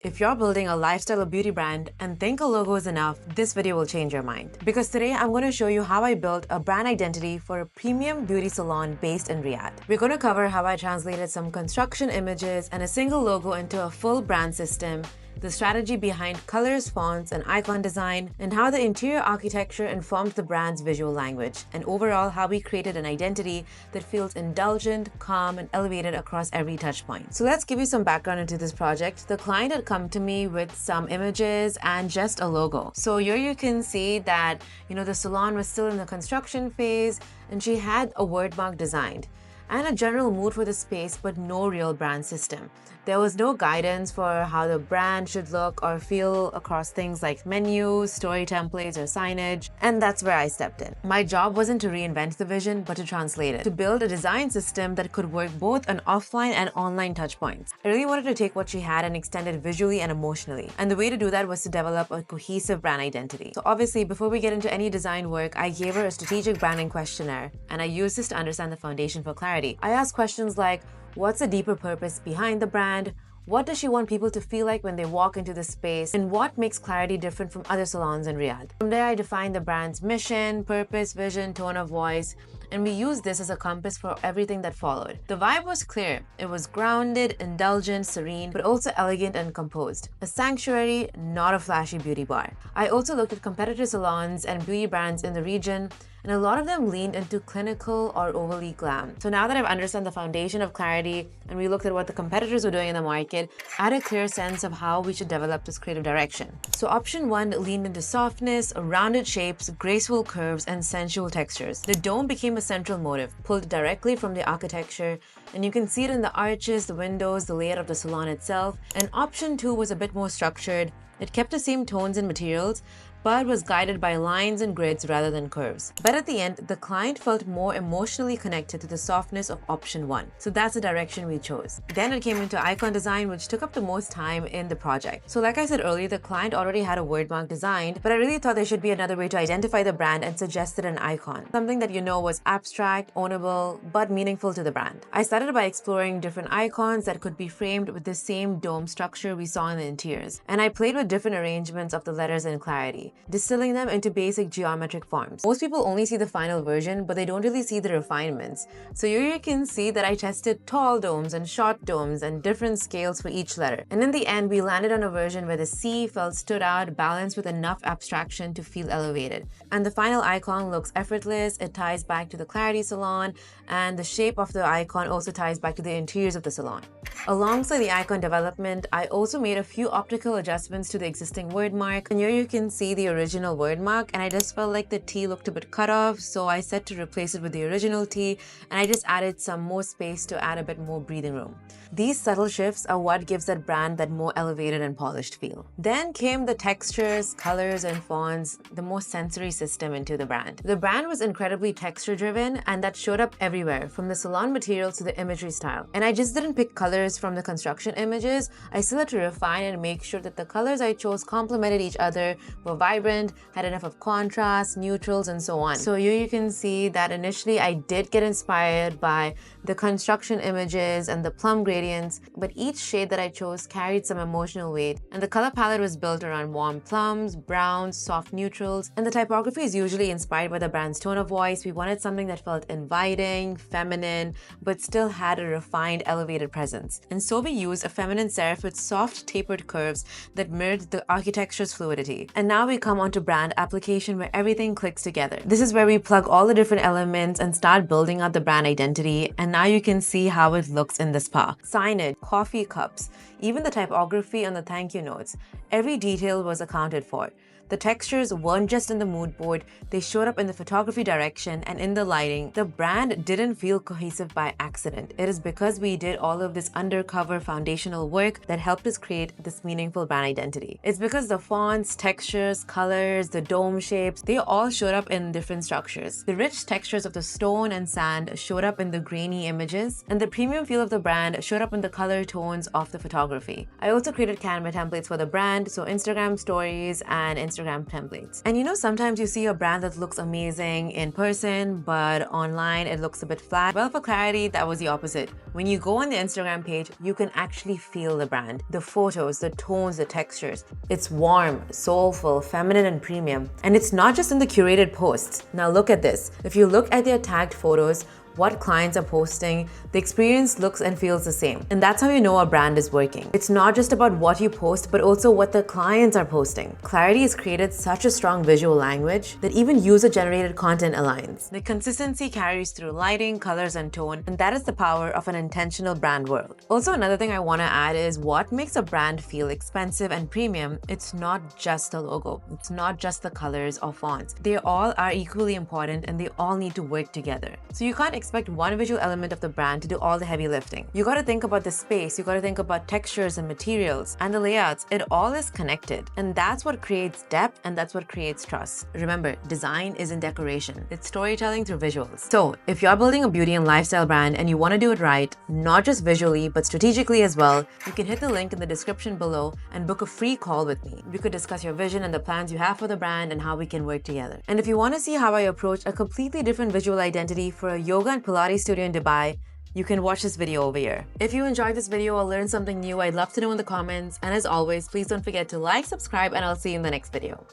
If you're building a lifestyle or beauty brand and think a logo is enough, this video will change your mind. Because today I'm going to show you how I built a brand identity for a premium beauty salon based in Riyadh. We're going to cover how I translated some construction images and a single logo into a full brand system, the strategy behind colors, fonts, and icon design, and how the interior architecture informed the brand's visual language, and overall how we created an identity that feels indulgent, calm, and elevated across every touch point. So let's give you some background into this project. The client had come to me with some images and just a logo. So here you can see that, the salon was still in the construction phase, and she had a word mark designed and a general mood for the space, but no real brand system. There was no guidance for how the brand should look or feel across things like menus, story templates, or signage, and that's where I stepped in. My job wasn't to reinvent the vision, but to translate it, to build a design system that could work both on offline and online touchpoints. I really wanted to take what she had and extend it visually and emotionally, and the way to do that was to develop a cohesive brand identity. So obviously, before we get into any design work, I gave her a strategic branding questionnaire, and I used this to understand the foundation for clarity. I asked questions like, what's the deeper purpose behind the brand? What does she want people to feel like when they walk into the space? And what makes Clarity different from other salons in Riyadh? From there, I defined the brand's mission, purpose, vision, tone of voice, and we used this as a compass for everything that followed. The vibe was clear. It was grounded, indulgent, serene, but also elegant and composed. A sanctuary, not a flashy beauty bar. I also looked at competitor salons and beauty brands in the region, and a lot of them leaned into clinical or overly glam. So now that I've understood the foundation of Clarity and we looked at what the competitors were doing in the market, I had a clear sense of how we should develop this creative direction. So option 1 leaned into softness, rounded shapes, graceful curves, and sensual textures. The dome became a central motive, pulled directly from the architecture, and you can see it in the arches, the windows, the layout of the salon itself. And option 2 was a bit more structured. It kept the same tones and materials, but was guided by lines and grids rather than curves. But at the end, the client felt more emotionally connected to the softness of option 1. So that's the direction we chose. Then it came into icon design, which took up the most time in the project. So like I said earlier, the client already had a word mark designed, but I really thought there should be another way to identify the brand and suggested an icon. Something that was abstract, ownable, but meaningful to the brand. I started by exploring different icons that could be framed with the same dome structure we saw in the interiors. And I played with different arrangements of the letters in Clarity, distilling them into basic geometric forms. Most people only see the final version, but they don't really see the refinements. So here you can see that I tested tall domes and short domes and different scales for each letter. And in the end, we landed on a version where the C felt stood out, balanced with enough abstraction to feel elevated. And the final icon looks effortless. It ties back to the Clarity salon, and the shape of the icon also ties back to the interiors of the salon. Alongside the icon development, I also made a few optical adjustments to the existing word mark. And here you can see the original word mark, and I just felt like the T looked a bit cut off, so I said to replace it with the original T, and I just added some more space to add a bit more breathing room. These subtle shifts are what gives that brand that more elevated and polished feel. Then came the textures, colors, and fonts, the more sensory system into the brand. The brand was incredibly texture driven, and that showed up everywhere, from the salon materials to the imagery style. And I just didn't pick colors from the construction images. I still had to refine and make sure that the colors I chose complemented each other, were vibrant, had enough of contrast, neutrals, and so on. So here you can see that initially I did get inspired by the construction images and the plum gradients, but each shade that I chose carried some emotional weight, and the color palette was built around warm plums, browns, soft neutrals, and the typography is usually inspired by the brand's tone of voice. We wanted something that felt inviting, feminine, but still had a refined, elevated presence. And so we used a feminine serif with soft, tapered curves that mirrored the architecture's fluidity. And now we come onto brand application, where everything clicks together. This is where we plug all the different elements and start building out the brand identity, and now you can see how it looks in the spa. Signage, coffee cups, even the typography on the thank you notes. Every detail was accounted for. The textures weren't just in the mood board, they showed up in the photography direction and in the lighting. The brand didn't feel cohesive by accident. It is because we did all of this undercover foundational work that helped us create this meaningful brand identity. It's because the fonts, textures, colors, the dome shapes, they all showed up in different structures. The rich textures of the stone and sand showed up in the grainy images, and the premium feel of the brand showed showed up in the color tones of the photography. I also created Canva templates for the brand, so Instagram stories and Instagram templates. And sometimes you see a brand that looks amazing in person, but online it looks a bit flat. Well, for clarity, that was the opposite. When you go on the Instagram page, you can actually feel the brand, the photos, the tones, the textures. It's warm, soulful, feminine, and premium. And it's not just in the curated posts. Now look at this. If you look at their tagged photos, what clients are posting, the experience looks and feels the same. And that's how you know a brand is working. It's not just about what you post, but also what the clients are posting. Clarity has created such a strong visual language that even user-generated content aligns. The consistency carries through lighting, colors, and tone, and that is the power of an intentional brand world. Also, another thing I want to add is what makes a brand feel expensive and premium. It's not just the logo. It's not just the colors or fonts. They all are equally important and they all need to work together. So you can't expect one visual element of the brand to do all the heavy lifting. You got to think about the space, you got to think about textures and materials and the layouts. It all is connected, and that's what creates depth and that's what creates trust. Remember, design isn't decoration, it's storytelling through visuals. So if you're building a beauty and lifestyle brand and you want to do it right, not just visually but strategically as well, you can hit the link in the description below and book a free call with me. We could discuss your vision and the plans you have for the brand and how we can work together. And if you want to see how I approach a completely different visual identity for a yoga and Pilates studio in Dubai, you can watch this video over here. If you enjoyed this video or learned something new, I'd love to know in the comments. And as always, please don't forget to like, subscribe, and I'll see you in the next video.